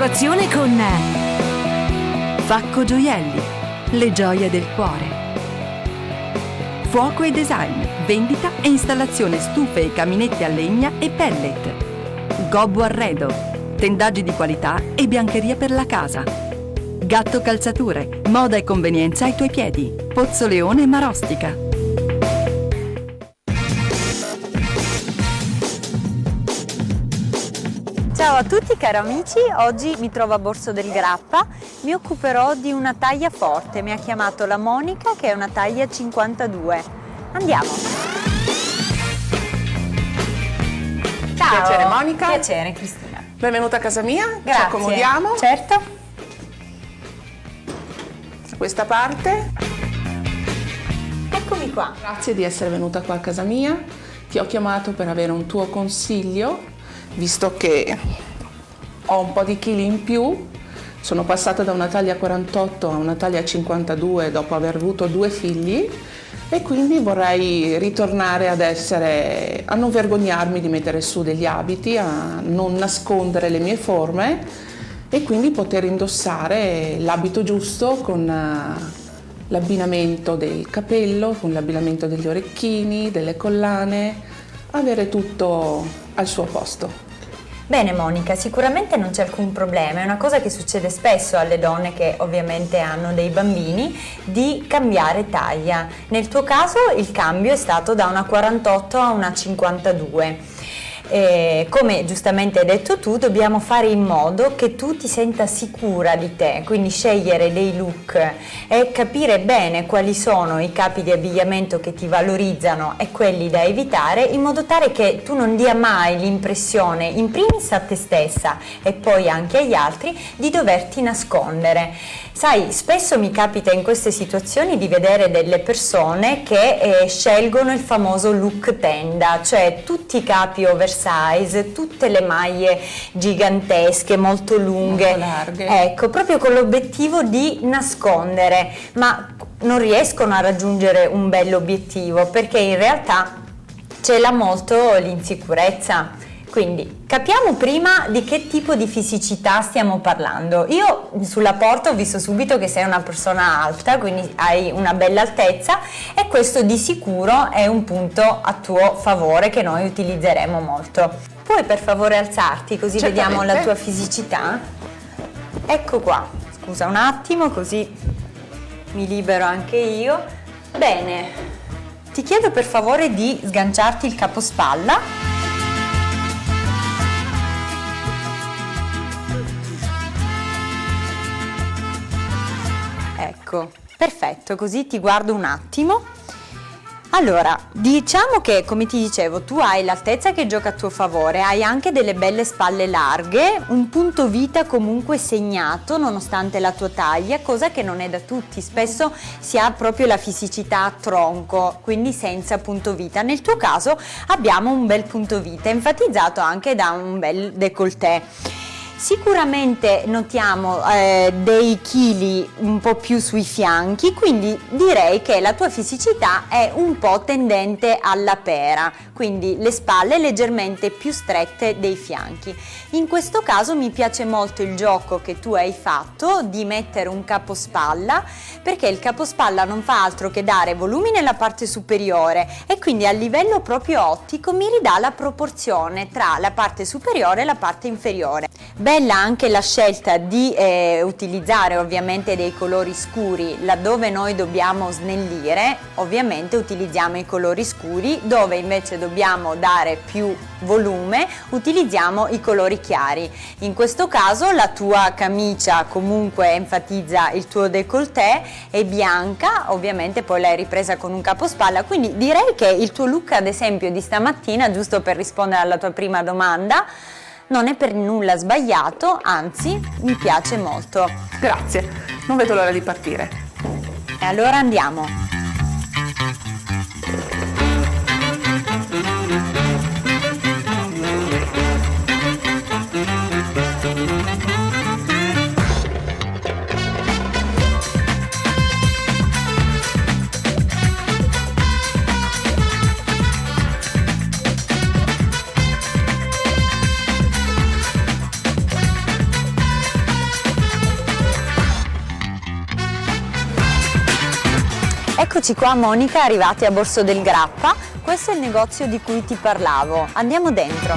collaborazione con Facco Gioielli, le gioie del cuore. Fuoco e Design, vendita e installazione stufe e caminette a legna e pellet. Gobbo Arredo, tendaggi di qualità e biancheria per la casa. Gatto Calzature, moda e convenienza ai tuoi piedi. Pozzoleone Marostica. Ciao a tutti cari amici, oggi mi trovo a Borso del Grappa, mi occuperò di una taglia forte, mi ha chiamato la Monica che è una taglia 52. Andiamo! Ciao! Piacere Monica. Piacere Cristina. Benvenuta a casa mia, Grazie. Ci accomodiamo. Certo. Da questa parte. Eccomi qua. Grazie di essere venuta qua a casa mia, ti ho chiamato per avere un tuo consiglio, visto che ho un po' di chili in più, sono passata da una taglia 48 a una taglia 52 dopo aver avuto 2 figli e quindi vorrei ritornare a non vergognarmi di mettere su degli abiti, a non nascondere le mie forme e quindi poter indossare l'abito giusto con l'abbinamento del capello, con l'abbinamento degli orecchini, delle collane, avere tutto al suo posto. Bene Monica, sicuramente non c'è alcun problema, è una cosa che succede spesso alle donne che ovviamente hanno dei bambini di cambiare taglia. Nel tuo caso il cambio è stato da una 48 a una 52. Come giustamente hai detto tu, dobbiamo fare in modo che tu ti senta sicura di te, quindi scegliere dei look e capire bene quali sono i capi di abbigliamento che ti valorizzano e quelli da evitare, in modo tale che tu non dia mai l'impressione, in primis a te stessa e poi anche agli altri, di doverti nascondere. Sai, spesso mi capita in queste situazioni di vedere delle persone che scelgono il famoso look tenda, cioè tutti i capi oversize, tutte le maglie gigantesche, molto lunghe, molto larghe. Ecco, proprio con l'obiettivo di nascondere, ma non riescono a raggiungere un bell'obiettivo perché in realtà cela molto l'insicurezza. Quindi capiamo prima di che tipo di fisicità stiamo parlando. Io sulla porta ho visto subito che sei una persona alta, quindi hai una bella altezza e questo di sicuro è un punto a tuo favore che noi utilizzeremo molto. Puoi per favore alzarti così Certamente. vediamo la tua fisicità? Ecco qua, scusa un attimo così mi libero anche io. Bene, ti chiedo per favore di sganciarti il capospalla. Ecco, perfetto, così ti guardo un attimo. Allora, diciamo che, come ti dicevo, tu hai l'altezza che gioca a tuo favore, hai anche delle belle spalle larghe, un punto vita comunque segnato nonostante la tua taglia, cosa che non è da tutti, spesso si ha proprio la fisicità a tronco, quindi senza punto vita. Nel tuo caso abbiamo un bel punto vita, enfatizzato anche da un bel décolleté. Sicuramente notiamo dei chili un po' più sui fianchi, quindi direi che la tua fisicità è un po' tendente alla pera, quindi le spalle leggermente più strette dei fianchi. In questo caso mi piace molto il gioco che tu hai fatto di mettere un capospalla, perché il capospalla non fa altro che dare volume nella parte superiore e quindi a livello proprio ottico mi ridà la proporzione tra la parte superiore e la parte inferiore. Bella anche la scelta di utilizzare ovviamente dei colori scuri, laddove noi dobbiamo snellire, ovviamente utilizziamo i colori scuri, dove invece dobbiamo dare più volume utilizziamo i colori chiari. In questo caso la tua camicia comunque enfatizza il tuo décolleté, è bianca, ovviamente poi l'hai ripresa con un capospalla, quindi direi che il tuo look ad esempio di stamattina, giusto per rispondere alla tua prima domanda, non è per nulla sbagliato, anzi mi piace molto. Grazie, non vedo l'ora di partire. E allora andiamo. Eccoci qua Monica, arrivati a Borso del Grappa. Questo è il negozio di cui ti parlavo. Andiamo dentro.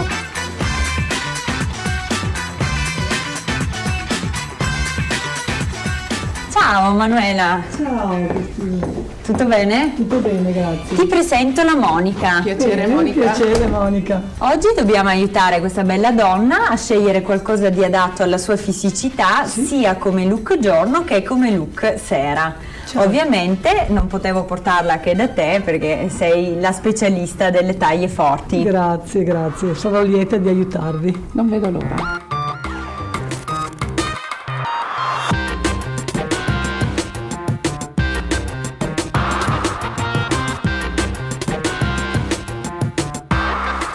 Ciao Manuela. Ciao Cristina. Tutto bene? Tutto bene, grazie. Ti presento la Monica. Piacere Monica. Piacere Monica. Oggi dobbiamo aiutare questa bella donna a scegliere qualcosa di adatto alla sua fisicità, sia come look giorno che come look sera. Certo. Ovviamente non potevo portarla che da te perché sei la specialista delle taglie forti. Grazie, grazie. Sarò lieta di aiutarvi. Non vedo l'ora.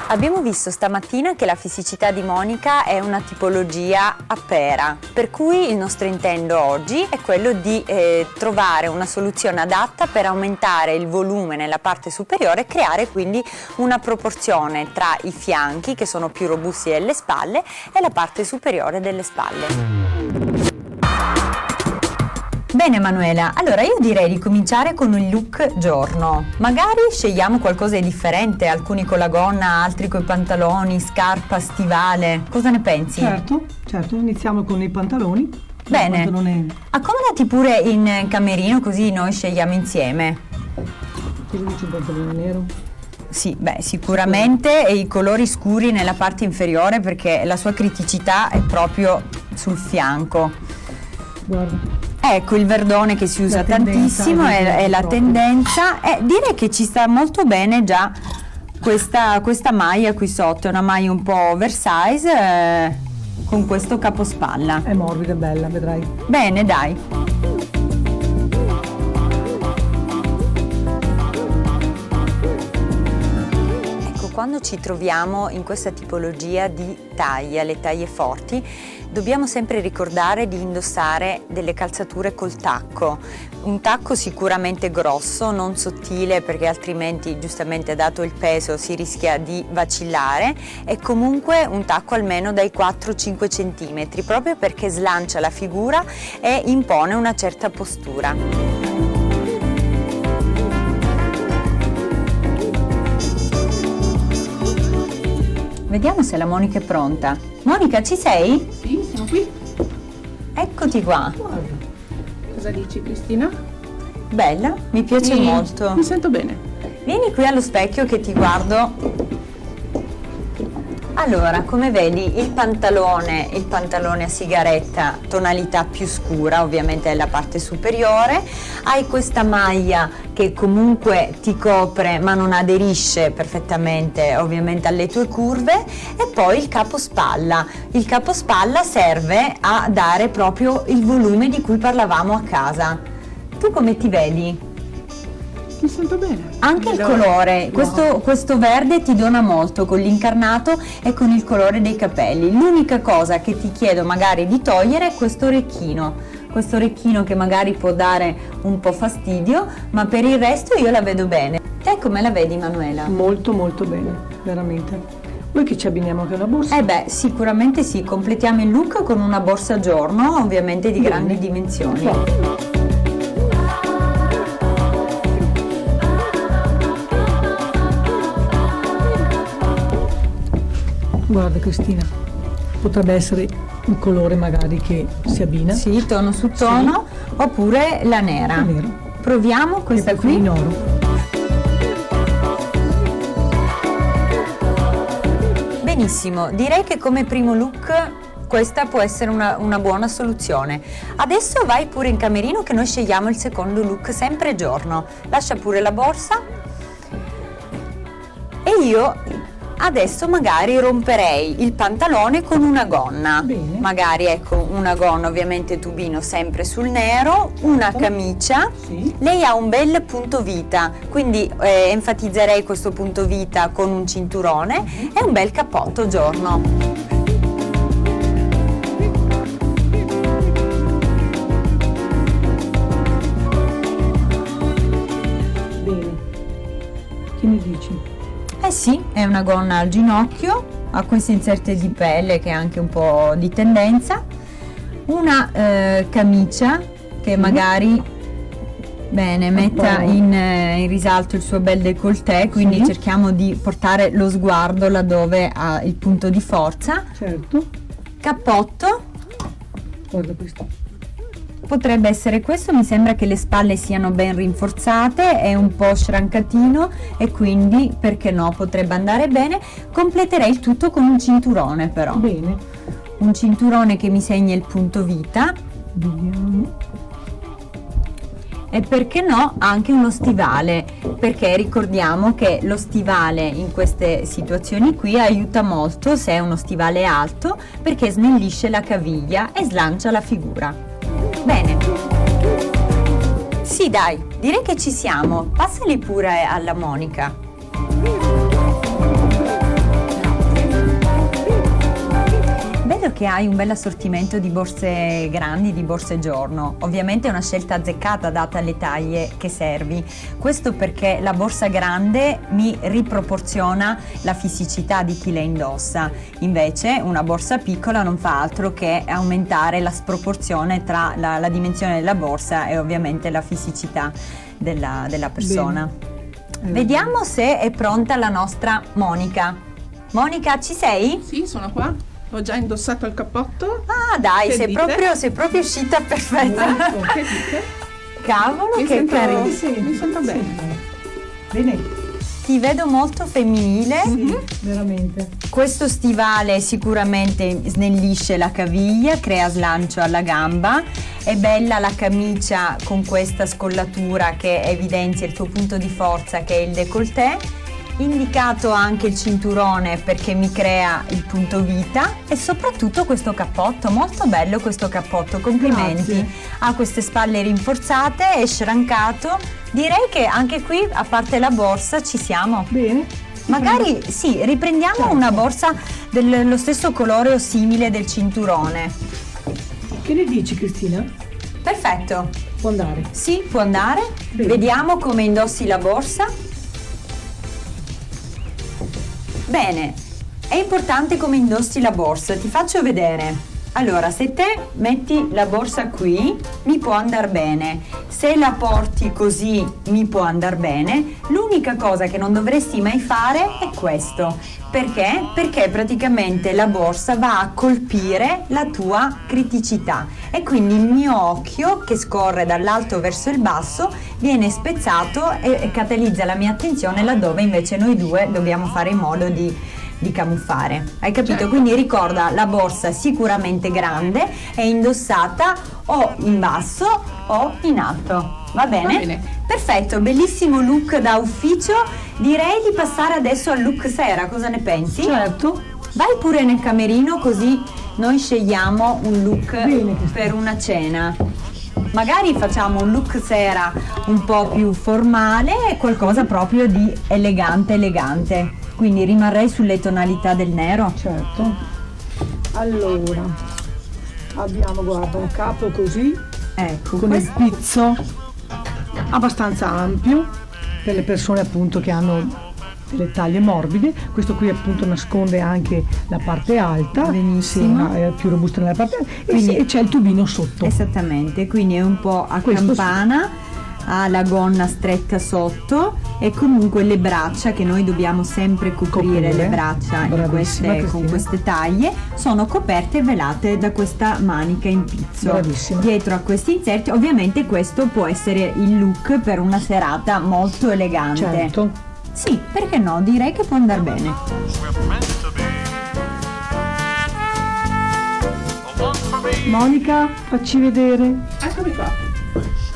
Abbiamo visto stamattina che la fisicità di Monica è una tipologia a pera, per cui il nostro intento oggi è quello di trovare una soluzione adatta per aumentare il volume nella parte superiore e creare quindi una proporzione tra i fianchi, che sono più robusti delle spalle, e la parte superiore delle spalle. Bene Manuela, allora io direi di cominciare con il look giorno. Magari scegliamo qualcosa di differente, alcuni con la gonna, altri con i pantaloni, scarpa, stivale. Cosa ne pensi? Certo, iniziamo con i pantaloni. Bene, accomodati pure in camerino così noi scegliamo insieme. Cosa dice il pantalone nero? Sì, beh, sicuramente e i colori scuri nella parte inferiore perché la sua criticità è proprio sul fianco. Guarda. Ecco il verdone che si usa tantissimo, è la tendenza. Direi che ci sta molto bene già questa maglia qui sotto, è una maglia un po' oversize con questo capospalla. È morbida e bella, vedrai. Bene, dai. Ecco, quando ci troviamo in questa tipologia di taglia, le taglie forti, dobbiamo sempre ricordare di indossare delle calzature col tacco, un tacco sicuramente grosso, non sottile perché altrimenti giustamente dato il peso si rischia di vacillare, e comunque un tacco almeno dai 4-5 cm proprio perché slancia la figura e impone una certa postura. Vediamo se la Monica è pronta. Monica, ci sei? Sì, siamo qui. Eccoti qua. Guarda. Cosa dici Cristina? Bella, mi piace molto. Mi sento bene. Vieni qui allo specchio che ti guardo. Allora, come vedi il pantalone a sigaretta, tonalità più scura, ovviamente è la parte superiore, hai questa maglia che comunque ti copre ma non aderisce perfettamente ovviamente alle tue curve, e poi il capospalla. Il capospalla serve a dare proprio il volume di cui parlavamo a casa. Tu come ti vedi? Mi sento bene. Anche il colore, questo verde ti dona molto con l'incarnato e con il colore dei capelli. L'unica cosa che ti chiedo magari di togliere è questo orecchino che magari può dare un po' fastidio, ma per il resto io la vedo bene. Te come la vedi Manuela? Molto molto bene, veramente. Vuoi che ci abbiniamo anche una borsa? Sicuramente sì, completiamo il look con una borsa giorno, ovviamente di grandi dimensioni. Sì. Guarda Cristina, potrebbe essere un colore magari che si abbina. Sì, tono su tono, sì. Oppure la nera. Nero. Proviamo questa qui. In oro. Benissimo, direi che come primo look questa può essere una buona soluzione. Adesso vai pure in camerino che noi scegliamo il secondo look sempre giorno. Lascia pure la borsa e io adesso magari romperei il pantalone con una gonna. Bene. Magari ecco una gonna ovviamente tubino sempre sul nero, una camicia. Sì. Lei ha un bel punto vita, quindi enfatizzerei questo punto vita con un cinturone e un bel cappotto giorno. Bene. Che ne dici? Eh sì, è una gonna al ginocchio, ha queste inserte di pelle che è anche un po' di tendenza, una camicia che magari Bene, metta in risalto il suo bel décolleté, quindi Sì. cerchiamo di portare lo sguardo laddove ha il punto di forza. Certo. Cappotto, Guarda questo. potrebbe essere questo, mi sembra che le spalle siano ben rinforzate, è un po' schrancatino e quindi perché no, potrebbe andare bene. Completerei il tutto con un cinturone però, Bene. un cinturone che mi segna il punto vita. Vediamo. E perché no anche uno stivale, perché ricordiamo che lo stivale in queste situazioni qui aiuta molto se è uno stivale alto, perché snellisce la caviglia e slancia la figura. Bene, sì dai, direi che ci siamo, passali pure alla Monica. Vedo che hai un bel assortimento di borse grandi, di borse giorno. Ovviamente è una scelta azzeccata data le taglie che servi. Questo perché la borsa grande mi riproporziona la fisicità di chi le indossa. Invece una borsa piccola non fa altro che aumentare la sproporzione tra la dimensione della borsa e ovviamente la fisicità della persona. Vediamo se è pronta la nostra Monica. Monica, ci sei? Sì, sono qua. Ho già indossato il cappotto. Ah dai, Che dite? sei proprio uscita perfetta. Ecco, che dite? Cavolo, Mi che sento- carino. mi sento bene. Bene. Ti vedo molto femminile. Veramente. Questo stivale sicuramente snellisce la caviglia, crea slancio alla gamba. È bella la camicia con questa scollatura che evidenzia il tuo punto di forza, che è il décolleté. Indicato anche il cinturone perché mi crea il punto vita, e soprattutto questo cappotto, molto bello questo cappotto, complimenti. Grazie. Ha queste spalle rinforzate, è schrankato. Direi che anche qui, a parte la borsa, ci siamo. Bene. Magari sì, riprendiamo Certo. una borsa dello stesso colore o simile del cinturone. Che ne dici, Cristina? Perfetto, Può andare. sì, può andare. Bene. Vediamo come indossi la borsa. Bene, è importante come indossi la borsa, ti faccio vedere. Allora, se te metti la borsa qui, mi può andare bene. Se la porti così, mi può andare bene. L'unica cosa che non dovresti mai fare è questo. Perché? Perché praticamente la borsa va a colpire la tua criticità e quindi il mio occhio, che scorre dall'alto verso il basso, viene spezzato e catalizza la mia attenzione laddove invece noi due dobbiamo fare in modo di camuffare. Hai capito? Quindi ricorda, la borsa sicuramente grande, è indossata o in basso o in alto. Va bene? Va bene. Perfetto, bellissimo look da ufficio. Direi di passare adesso al look sera, cosa ne pensi? Certo. Vai pure nel camerino così noi scegliamo un look Bene. per una cena. Magari facciamo un look sera un po' più formale e qualcosa proprio di elegante. Quindi rimarrei sulle tonalità del nero. Certo. Allora, abbiamo, guarda, un capo così, Ecco, con il pizzo abbastanza ampio per le persone appunto che hanno delle taglie morbide. Questo qui appunto nasconde anche la parte alta. Benissimo. Sì, è più robusta nella parte alta. Quindi- E c'è il tubino sotto. esattamente, quindi è un po' a Questo sì. campana, ha la gonna stretta sotto e comunque le braccia, che noi dobbiamo sempre coprire le braccia Bravissima, con Cristina. queste taglie, sono coperte e velate da questa manica in pizzo. Bravissima. Dietro a questi inserti, ovviamente questo può essere il look per una serata molto elegante. Certo. Sì, perché no? Direi che può andare bene. Monica, facci vedere. Eccomi qua.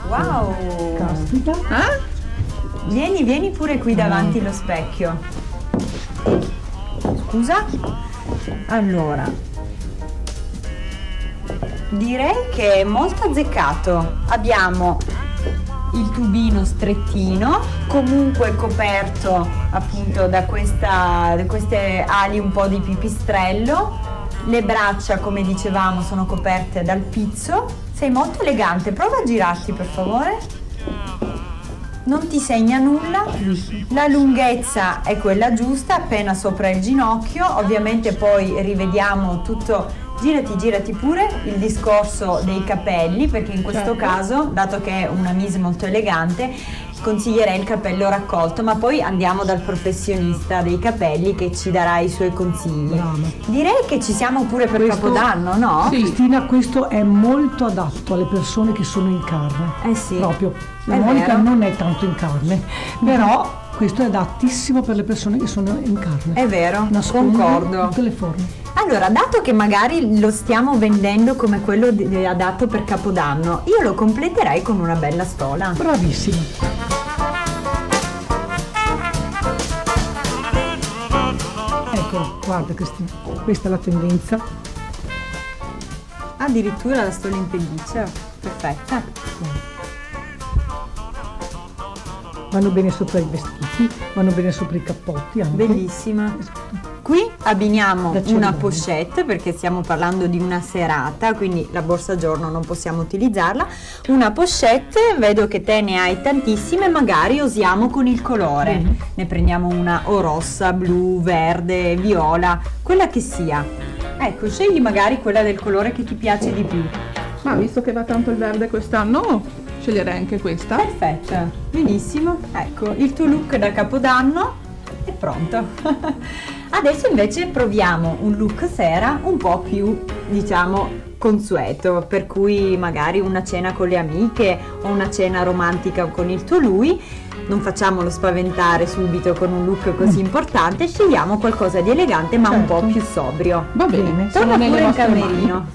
Wow! Caspita. Ah? Vieni pure qui davanti allo specchio. Scusa? Allora, direi che è molto azzeccato. Abbiamo il tubino strettino, comunque coperto appunto da queste ali un po' di pipistrello. Le braccia, come dicevamo, sono coperte dal pizzo. Sei molto elegante, prova a girarti per favore. Non ti segna nulla, la lunghezza è quella giusta, appena sopra il ginocchio. Ovviamente poi rivediamo tutto Girati pure il discorso dei capelli, perché in questo Certo. caso, dato che è una mise molto elegante, consiglierei il capello raccolto, ma poi andiamo dal professionista dei capelli che ci darà i suoi consigli. Brava. Direi che ci siamo pure per Questo- Capodanno, no? Sì. Cristina, questo è molto adatto alle persone che sono in carne. Eh sì. Proprio. La È Monica vero. non è tanto in carne, però questo è adattissimo per le persone che sono in carne. È vero, Nasconde concordo. tutte le forme. Allora, dato che magari lo stiamo vendendo come quello adatto per Capodanno, io lo completerei con una bella stola. Bravissima. Ecco, guarda Cristina, questa è la tendenza. Addirittura la stola in pelliccia, perfetta. Vanno bene sopra i vestiti, vanno bene sopra i cappotti anche. Bellissima. Qui abbiniamo Da una cerimonia. pochette, perché stiamo parlando di una serata, quindi la borsa giorno non possiamo utilizzarla. Una pochette, vedo che te ne hai tantissime, magari osiamo con il colore. Bene. Ne prendiamo una o rossa, blu, verde, viola, quella che sia. Ecco, scegli magari quella del colore che ti piace di più. Ma visto che va tanto il verde quest'anno, sceglierei anche questa. Perfetta, benissimo. Ecco, il tuo look da Capodanno è pronto. Adesso invece proviamo un look sera un po' più, diciamo, consueto, per cui magari una cena con le amiche o una cena romantica con il tuo lui. Non facciamolo spaventare subito con un look così importante, scegliamo qualcosa di elegante ma un po' Certo. più sobrio. Va bene, sono Torna nelle pure in vostre mani. camerino.